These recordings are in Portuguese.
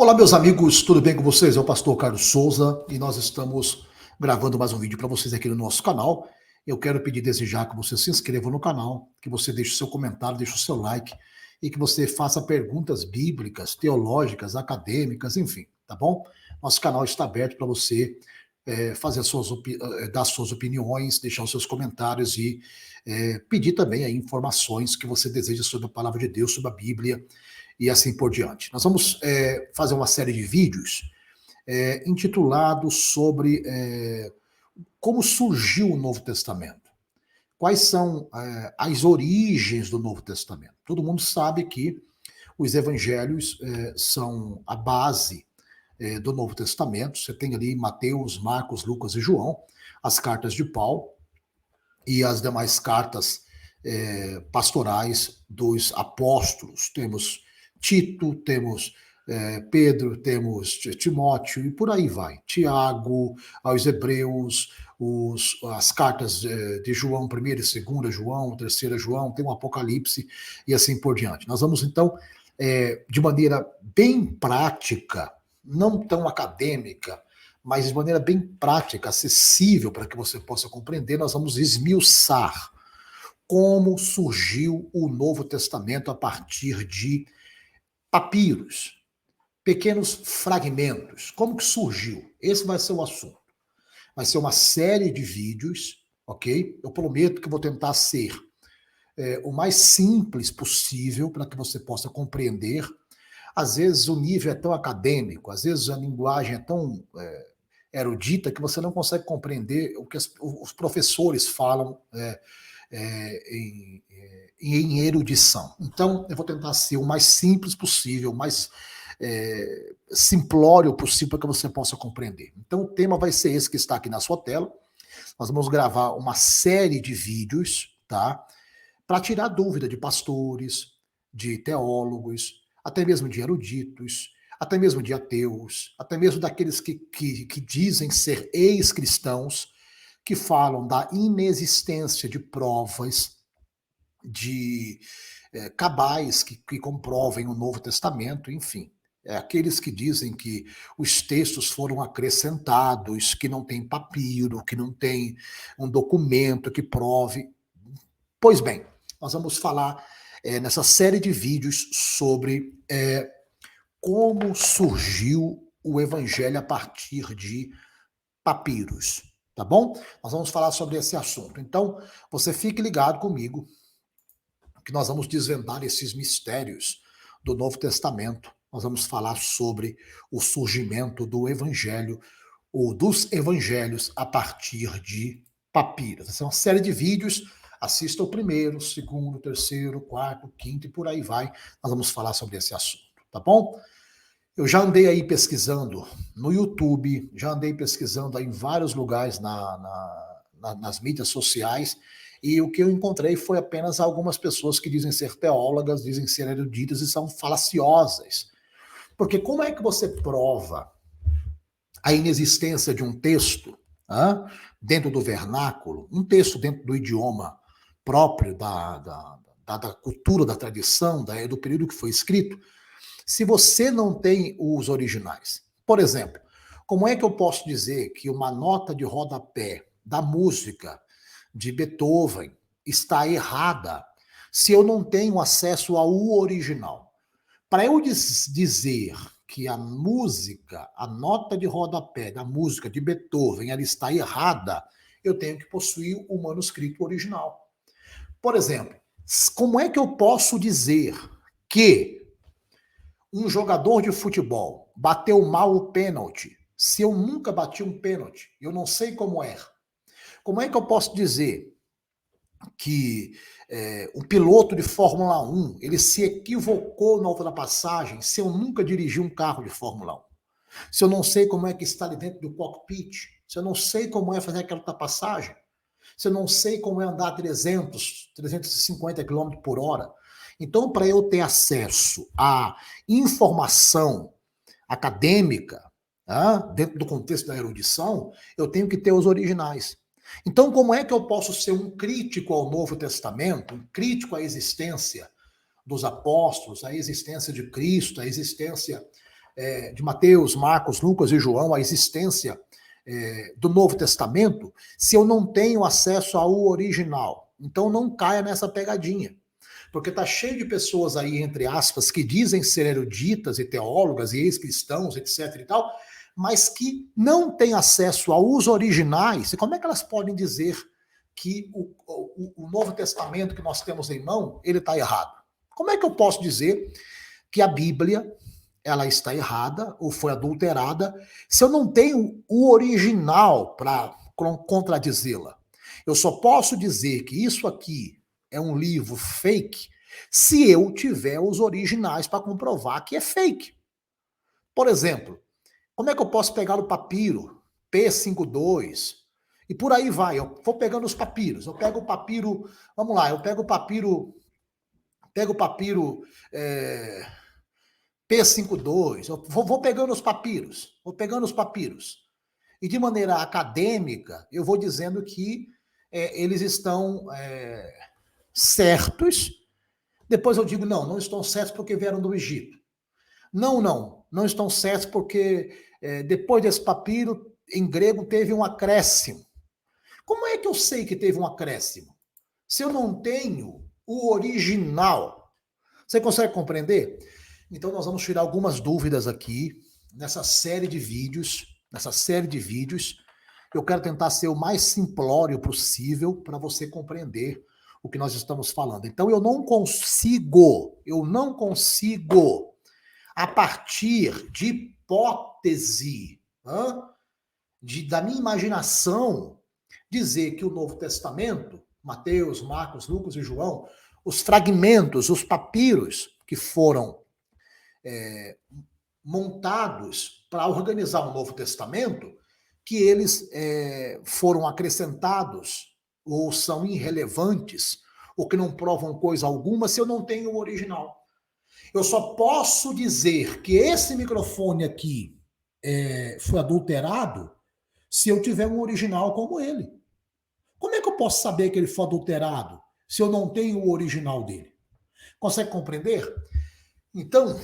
Olá, meus amigos, tudo bem com vocês? É o pastor Carlos Souza e nós estamos gravando mais um vídeo para vocês aqui no nosso canal. Eu quero pedir desde já que você se inscreva no canal, que você deixe o seu comentário, deixe o seu like e que você faça perguntas bíblicas, teológicas, acadêmicas, enfim, tá bom? Nosso canal está aberto para você fazer dar suas opiniões, deixar os seus comentários e pedir também aí informações que você deseja sobre a palavra de Deus, sobre a Bíblia e assim por diante. Nós vamos fazer uma série de vídeos intitulados sobre como surgiu o Novo Testamento. Quais são as origens do Novo Testamento? Todo mundo sabe que os evangelhos são a base do Novo Testamento. Você tem ali Mateus, Marcos, Lucas e João, as cartas de Paulo e as demais cartas pastorais dos apóstolos. Temos Tito, temos Pedro, temos Timóteo e por aí vai. Tiago, aos Hebreus, as cartas de João, 1ª e 2ª João, 3ª João, tem um Apocalipse e assim por diante. Nós vamos então, de maneira bem prática, não tão acadêmica, mas de maneira bem prática, acessível para que você possa compreender, nós vamos esmiuçar como surgiu o Novo Testamento a partir de papiros, pequenos fragmentos. Como que surgiu? Esse vai ser o assunto. Vai ser uma série de vídeos, ok? Eu prometo que vou tentar ser o mais simples possível para que você possa compreender. Às vezes o nível é tão acadêmico, às vezes a linguagem é tão erudita que você não consegue compreender o que os professores falam em erudição. Então, eu vou tentar ser o mais simples possível, o mais simplório possível para que você possa compreender. Então, o tema vai ser esse que está aqui na sua tela. Nós vamos gravar uma série de vídeos, tá? Para tirar dúvida de pastores, de teólogos, até mesmo de eruditos, até mesmo de ateus, até mesmo daqueles que dizem ser ex-cristãos, que falam da inexistência de provas, de cabais que comprovem o Novo Testamento, enfim. Aqueles que dizem que os textos foram acrescentados, que não tem papiro, que não tem um documento que prove. Pois bem, nós vamos falar nessa série de vídeos sobre como surgiu o evangelho a partir de papiros, tá bom? Nós vamos falar sobre esse assunto. Então, você fique ligado comigo, que nós vamos desvendar esses mistérios do Novo Testamento. Nós vamos falar sobre o surgimento do evangelho, ou dos evangelhos a partir de papiros. Essa é uma série de vídeos. Assista o 1º, 2º, 3º, 4º, 5º e por aí vai. Nós vamos falar sobre esse assunto, tá bom? Eu já andei aí pesquisando no YouTube, já andei pesquisando aí em vários lugares nas mídias sociais, e o que eu encontrei foi apenas algumas pessoas que dizem ser teólogas, dizem ser eruditas e são falaciosas. Porque como é que você prova a inexistência de um texto dentro do vernáculo, um texto dentro do idioma próprio da cultura, da tradição, do período que foi escrito, se você não tem os originais? Por exemplo, como é que eu posso dizer que uma nota de rodapé da música de Beethoven está errada se eu não tenho acesso ao original? Para eu dizer que a música, a nota de rodapé da música de Beethoven, ela está errada, eu tenho que possuir o manuscrito original. Por exemplo, como é que eu posso dizer que um jogador de futebol bateu mal o pênalti se eu nunca bati um pênalti? Eu não sei como é. Como é que eu posso dizer que o piloto de Fórmula 1 ele se equivocou na ultrapassagem se eu nunca dirigi um carro de Fórmula 1? Se eu não sei como é que está ali dentro do cockpit, se eu não sei como é fazer aquela ultrapassagem, se eu não sei como é andar 350 km por hora. Então, para eu ter acesso à informação acadêmica, dentro do contexto da erudição, eu tenho que ter os originais. Então, como é que eu posso ser um crítico ao Novo Testamento, um crítico à existência dos apóstolos, à existência de Cristo, à existência de Mateus, Marcos, Lucas e João, a existência do Novo Testamento, se eu não tenho acesso ao original? Então não caia nessa pegadinha. Porque está cheio de pessoas aí, entre aspas, que dizem ser eruditas e teólogas e ex-cristãos, etc e tal, mas que não têm acesso aos originais. E como é que elas podem dizer que o Novo Testamento que nós temos em mão, ele está errado? Como é que eu posso dizer que a Bíblia ela está errada ou foi adulterada se eu não tenho o original para contradizê-la? Eu só posso dizer que isso aqui é um livro fake se eu tiver os originais para comprovar que é fake. Por exemplo, como é que eu posso pegar o papiro P52 e por aí vai? Eu vou pegando os papiros. Eu pego o papiro, vamos lá, eu pego o papiro P52, eu vou pegando os papiros. E de maneira acadêmica, eu vou dizendo que eles estão certos. Depois eu digo, não estão certos porque vieram do Egito. Não estão certos porque depois desse papiro, em grego, teve um acréscimo. Como é que eu sei que teve um acréscimo? Se eu não tenho o original. Você consegue compreender? Então nós vamos tirar algumas dúvidas aqui nessa série de vídeos. Eu quero tentar ser o mais simplório possível para você compreender o que nós estamos falando. Então eu não consigo, a partir de hipótese, da minha imaginação, dizer que o Novo Testamento, Mateus, Marcos, Lucas e João, os fragmentos, os papiros que foram montados para organizar o Novo Testamento, que eles foram acrescentados ou são irrelevantes, ou que não provam coisa alguma se eu não tenho o original. Eu só posso dizer que esse microfone aqui foi adulterado se eu tiver um original como ele. Como é que eu posso saber que ele foi adulterado se eu não tenho o original dele? Consegue compreender? Então,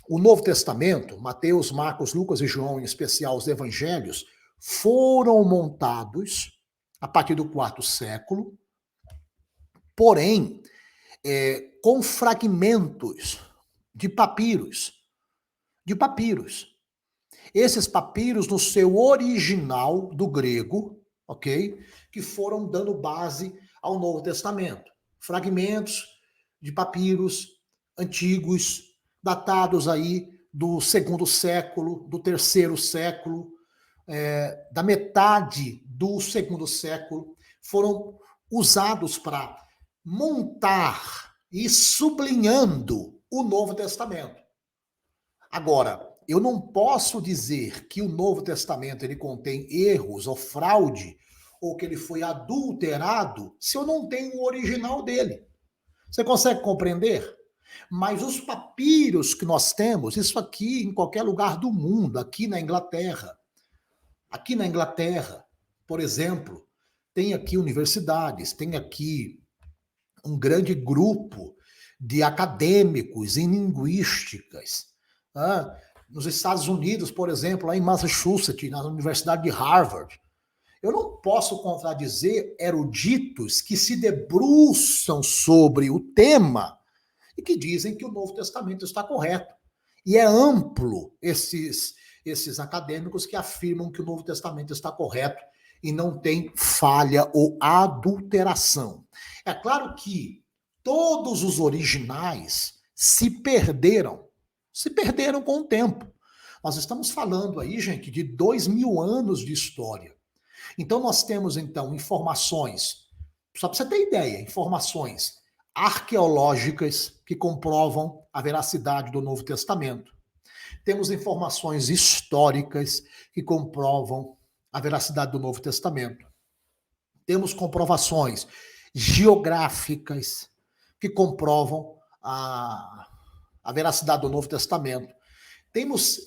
o Novo Testamento, Mateus, Marcos, Lucas e João, em especial os evangelhos, foram montados a partir do quarto século, porém, com fragmentos de papiros. Esses papiros no seu original do grego, ok? Que foram dando base ao Novo Testamento. Fragmentos de papiros antigos, datados aí do segundo século, do terceiro século, da metade do segundo século, foram usados para montar e sublinhando o Novo Testamento. Agora, eu não posso dizer que o Novo Testamento ele contém erros ou fraude, ou que ele foi adulterado, se eu não tenho o original dele. Você consegue compreender? Mas os papiros que nós temos, isso aqui em qualquer lugar do mundo, aqui na Inglaterra, por exemplo, tem aqui universidades, tem aqui um grande grupo de acadêmicos em linguísticas. Nos Estados Unidos, por exemplo, lá em Massachusetts, na Universidade de Harvard, eu não posso contradizer eruditos que se debruçam sobre o tema e que dizem que o Novo Testamento está correto. E é amplo esses acadêmicos que afirmam que o Novo Testamento está correto e não tem falha ou adulteração. É claro que todos os originais se perderam com o tempo. Nós estamos falando aí, gente, de 2000 anos de história. Então nós temos, então, informações, só para você ter ideia, informações arqueológicas que comprovam a veracidade do Novo Testamento. Temos informações históricas que comprovam a veracidade do Novo Testamento. Temos comprovações geográficas que comprovam a veracidade do Novo Testamento. Temos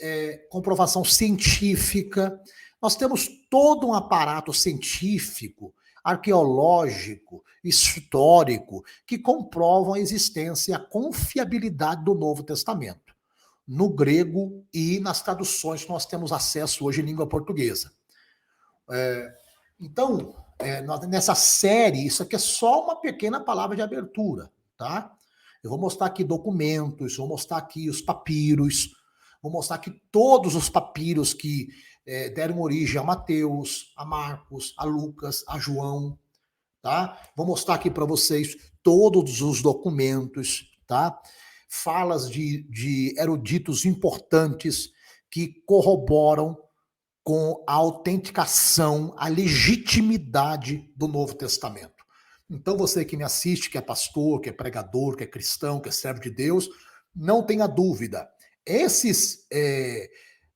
comprovação científica, nós temos todo um aparato científico, arqueológico, histórico, que comprovam a existência e a confiabilidade do Novo Testamento. no grego e nas traduções que nós temos acesso hoje em língua portuguesa. Então, nessa série, isso aqui é só uma pequena palavra de abertura, tá? Eu vou mostrar aqui documentos, vou mostrar aqui os papiros, vou mostrar aqui todos os papiros que deram origem a Mateus, a Marcos, a Lucas, a João, tá? Vou mostrar aqui para vocês todos os documentos, tá? Falas de eruditos importantes que corroboram com a autenticação, a legitimidade do Novo Testamento. Então você que me assiste, que é pastor, que é pregador, que é cristão, que é servo de Deus, não tenha dúvida. Esses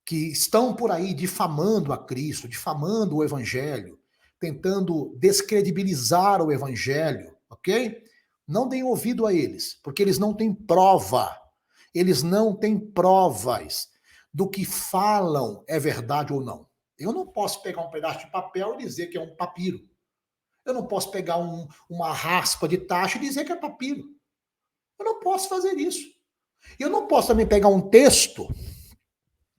que estão por aí difamando a Cristo, difamando o Evangelho, tentando descredibilizar o Evangelho, ok? Não deem ouvido a eles, porque eles não têm prova. Eles não têm provas do que falam é verdade ou não. Eu não posso pegar um pedaço de papel e dizer que é um papiro. Eu não posso pegar uma raspa de tacho e dizer que é papiro. Eu não posso fazer isso. Eu não posso também pegar um texto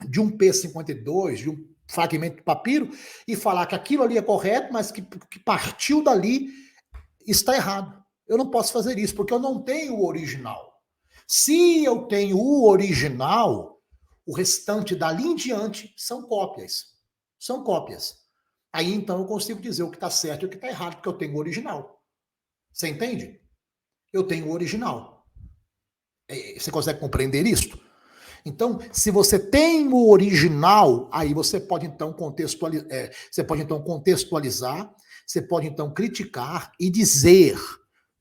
de um P52, de um fragmento de papiro, e falar que aquilo ali é correto, mas que partiu dali está errado. Eu não posso fazer isso, porque eu não tenho o original. Se eu tenho o original, o restante dali em diante são cópias. São cópias. Aí então eu consigo dizer o que está certo e o que está errado, porque eu tenho o original. Você entende? Eu tenho o original. Você consegue compreender isso? Então, se você tem o original, aí você pode então contextualizar, você pode então criticar e dizer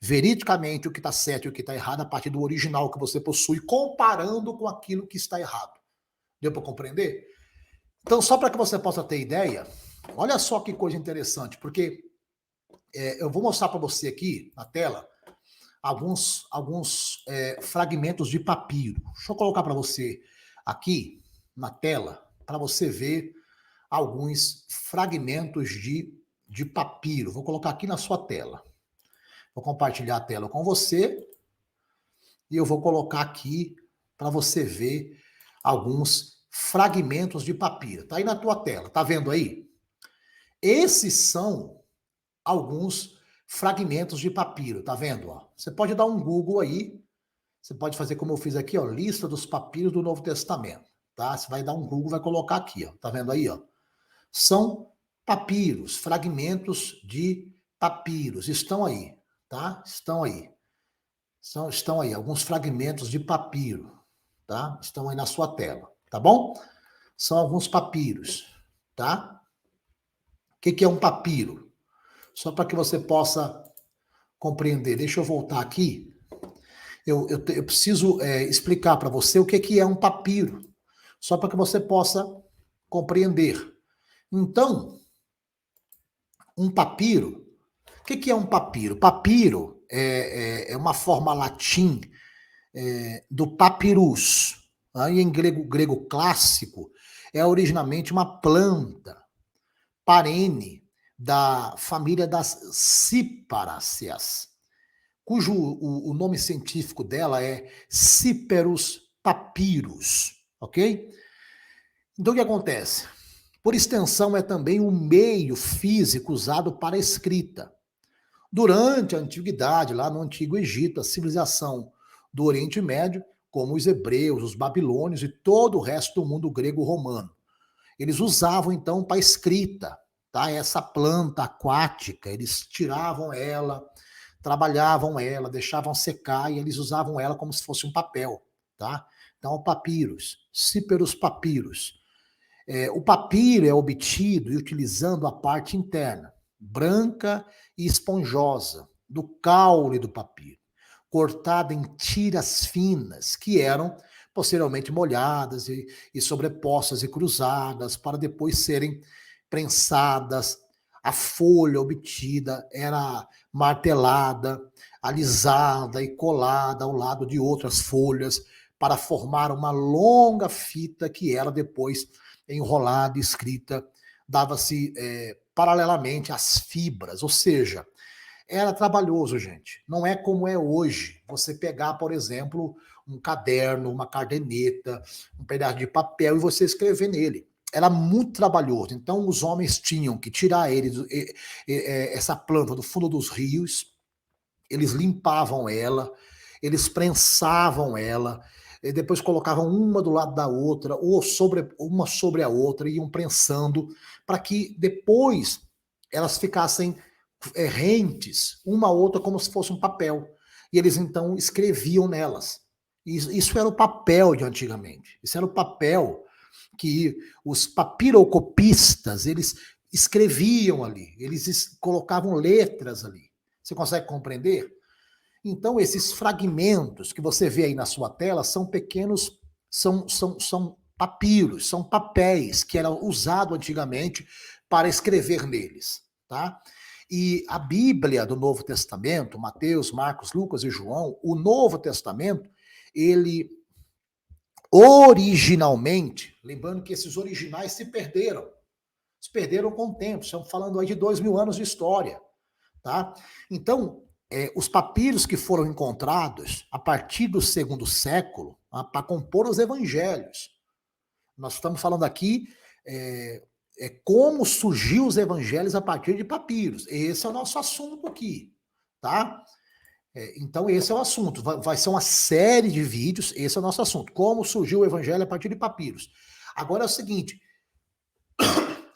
veridicamente o que está certo e o que está errado a partir do original que você possui, comparando com aquilo que está errado. Deu para compreender? Então, só para que você possa ter ideia, olha só que coisa interessante, porque eu vou mostrar para você aqui na tela alguns fragmentos de papiro. Deixa eu colocar para você aqui na tela, para você ver alguns fragmentos de papiro. Vou colocar aqui na sua tela. Vou compartilhar a tela com você e eu vou colocar aqui para você ver alguns fragmentos de papiro. Tá aí na tua tela, tá vendo aí? Esses são alguns fragmentos de papiro, tá vendo? Ó? Você pode dar um Google aí, você pode fazer como eu fiz aqui, ó, lista dos papiros do Novo Testamento, tá? Você vai dar um Google, vai colocar aqui, ó, tá vendo aí, ó? São papiros, fragmentos de papiros, estão aí, tá? Estão aí. Estão aí alguns fragmentos de papiro, tá? Estão aí na sua tela, tá bom? São alguns papiros, tá? O que é um papiro? Só para que você possa compreender. Deixa eu voltar aqui. Eu preciso explicar para você o que é um papiro, só para que você possa compreender. Então, um papiro, o que é um papiro? Papiro é uma forma latim do papyrus. Aí em grego clássico, é originalmente uma planta perene da família das ciparaceas, cujo o nome científico dela é Cyperus papyrus, ok? Então o que acontece? Por extensão, é também um meio físico usado para a escrita. Durante a antiguidade, lá no Antigo Egito, a civilização do Oriente Médio, como os hebreus, os babilônios e todo o resto do mundo grego-romano, eles usavam então para a escrita, tá? Essa planta aquática, eles tiravam ela, trabalhavam ela, deixavam secar e eles usavam ela como se fosse um papel, tá? Então, o papyrus, Cyperus papyrus. O papiro é obtido utilizando a parte interna, branca e esponjosa, do caule do papiro, cortada em tiras finas, que eram posteriormente molhadas e sobrepostas e cruzadas para depois serem prensadas. A folha obtida era martelada, alisada e colada ao lado de outras folhas para formar uma longa fita que era depois enrolada, escrita, dava-se paralelamente às fibras, ou seja, Era trabalhoso, gente. Não é como é hoje. Você pegar, por exemplo, um caderno, uma caderneta, um pedaço de papel e você escrever nele. Era muito trabalhoso. Então, os homens tinham que tirar essa planta do fundo dos rios, eles limpavam ela, eles prensavam ela, e depois colocavam uma do lado da outra, ou uma sobre a outra, e iam prensando, para que depois elas ficassem rentes, uma a outra, como se fosse um papel. E eles então escreviam nelas. Isso era o papel de antigamente. Isso era o papel que os papirocopistas, eles escreviam ali, eles colocavam letras ali. Você consegue compreender? Então, esses fragmentos que você vê aí na sua tela são pequenos, são papiros, são papéis que eram usados antigamente para escrever neles, tá? E a Bíblia do Novo Testamento, Mateus, Marcos, Lucas e João, o Novo Testamento, ele originalmente, lembrando que esses originais se perderam com o tempo, estamos falando aí de 2000 anos de história, tá? Então, os papiros que foram encontrados a partir do segundo século, para compor os evangelhos. Nós estamos falando aqui como surgiu os evangelhos a partir de papiros. Esse é o nosso assunto aqui, tá? Então, esse é o assunto. Vai ser uma série de vídeos, esse é o nosso assunto. Como surgiu o evangelho a partir de papiros. Agora é o seguinte,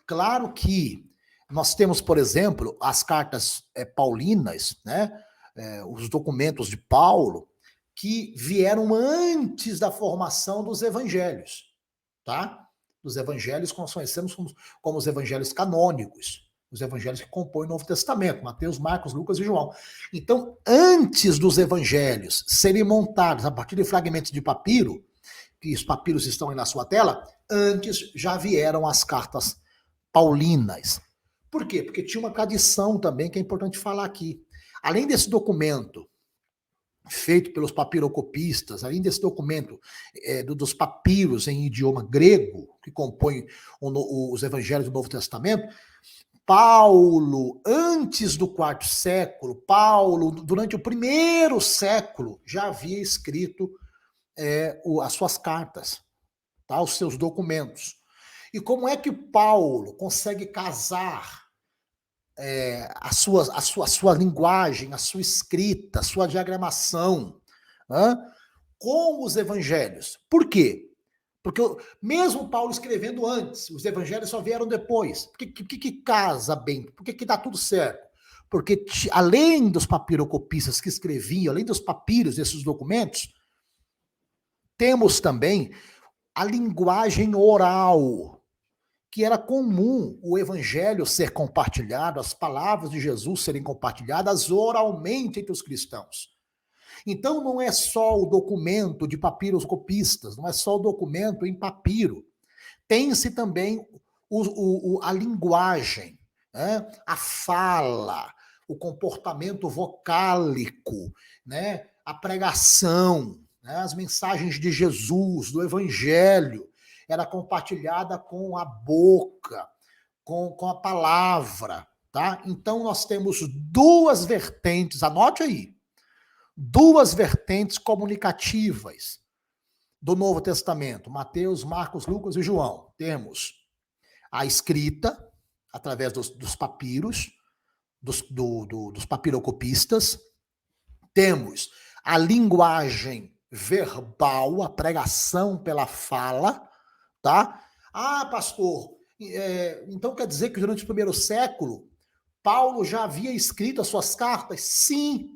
claro que nós temos, por exemplo, as cartas paulinas, né? Os documentos de Paulo, que vieram antes da formação dos evangelhos, tá? Dos evangelhos que nós conhecemos como os evangelhos canônicos, os evangelhos que compõem o Novo Testamento, Mateus, Marcos, Lucas e João. Então, antes dos evangelhos serem montados a partir de fragmentos de papiro, que os papiros estão aí na sua tela, antes já vieram as cartas paulinas. Por quê? Porque tinha uma tradição também que é importante falar aqui. Além desse documento feito pelos papirocopistas, além desse documento dos papiros em idioma grego, que compõem os evangelhos do Novo Testamento, Paulo, antes do quarto século, Paulo, durante o primeiro século, já havia escrito as suas cartas, tá? Os seus documentos. E como é que Paulo consegue casar a sua linguagem, a sua escrita, a sua diagramação, com os evangelhos? Por quê? Porque mesmo Paulo escrevendo antes, os evangelhos só vieram depois. Por que casa bem? Por que dá tudo certo? Porque além dos papirocopistas que escreviam, além dos papiros desses documentos, temos também a linguagem oral, que era comum o evangelho ser compartilhado, as palavras de Jesus serem compartilhadas oralmente entre os cristãos. Então não é só o documento de papiros copistas, não é só o documento em papiro. Tem-se também a linguagem, né? A fala, o comportamento vocálico, né? A pregação, né? As mensagens de Jesus, do evangelho, era compartilhada com a boca, com a palavra, tá? Então nós temos duas vertentes, anote aí, duas vertentes comunicativas do Novo Testamento, Mateus, Marcos, Lucas e João. Temos a escrita, através dos papiros, dos papirocopistas, temos a linguagem verbal, a pregação pela fala, tá? Ah, pastor, então quer dizer que durante o primeiro século, Paulo já havia escrito as suas cartas? Sim.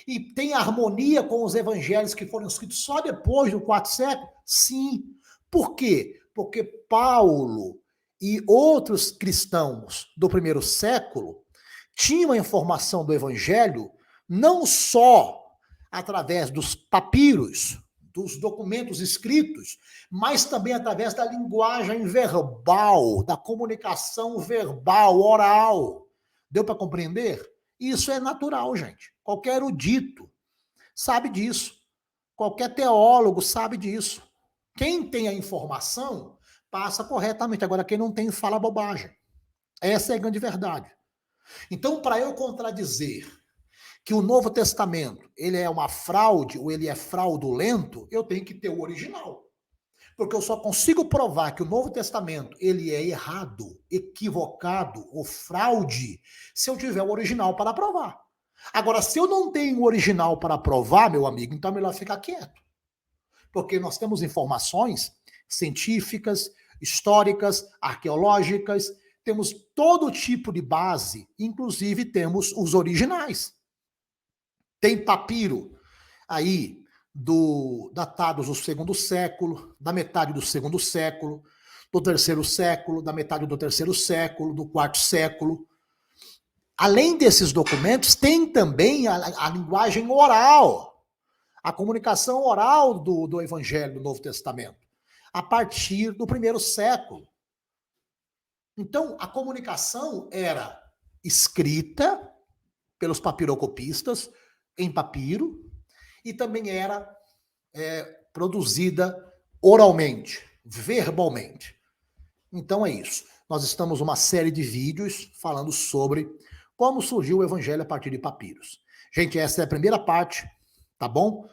E tem harmonia com os evangelhos que foram escritos só depois do quarto século? Sim. Por quê? Porque Paulo e outros cristãos do primeiro século tinham a informação do evangelho não só através dos papiros, dos documentos escritos, mas também através da linguagem verbal, da comunicação verbal, oral. Deu para compreender? Isso é natural, gente. Qualquer erudito sabe disso. Qualquer teólogo sabe disso. Quem tem a informação passa corretamente. Agora, quem não tem, fala bobagem. Essa é a grande verdade. Então, para eu contradizer que o Novo Testamento ele é uma fraude ou ele é fraudulento, eu tenho que ter o original. Porque eu só consigo provar que o Novo Testamento ele é errado, equivocado ou fraude se eu tiver o original para provar. Agora, se eu não tenho o original para provar, meu amigo, então é melhor ficar quieto. Porque nós temos informações científicas, históricas, arqueológicas, temos todo tipo de base, inclusive temos os originais. Tem papiro aí datados do segundo século, da metade do segundo século, do terceiro século, da metade do terceiro século, do quarto século. Além desses documentos, tem também a linguagem oral, a comunicação oral do Evangelho do Novo Testamento, a partir do primeiro século. Então, a comunicação era escrita pelos papirocopistas, em papiro, e também era produzida oralmente, verbalmente. Então é isso. Nós estamos uma série de vídeos falando sobre como surgiu o evangelho a partir de papiros. Gente, essa é a primeira parte, tá bom?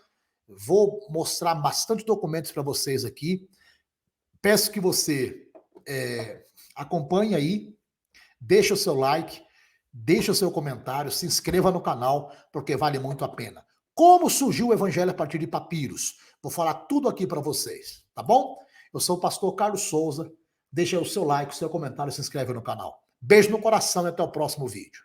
Vou mostrar bastante documentos para vocês aqui. Peço que você acompanhe aí, deixe o seu like, deixe o seu comentário, se inscreva no canal, porque vale muito a pena. Como surgiu o evangelho a partir de papiros? Vou falar tudo aqui para vocês, tá bom? Eu sou o pastor Carlos Souza. Deixa aí o seu like, o seu comentário, se inscreve no canal. Beijo no coração e até o próximo vídeo.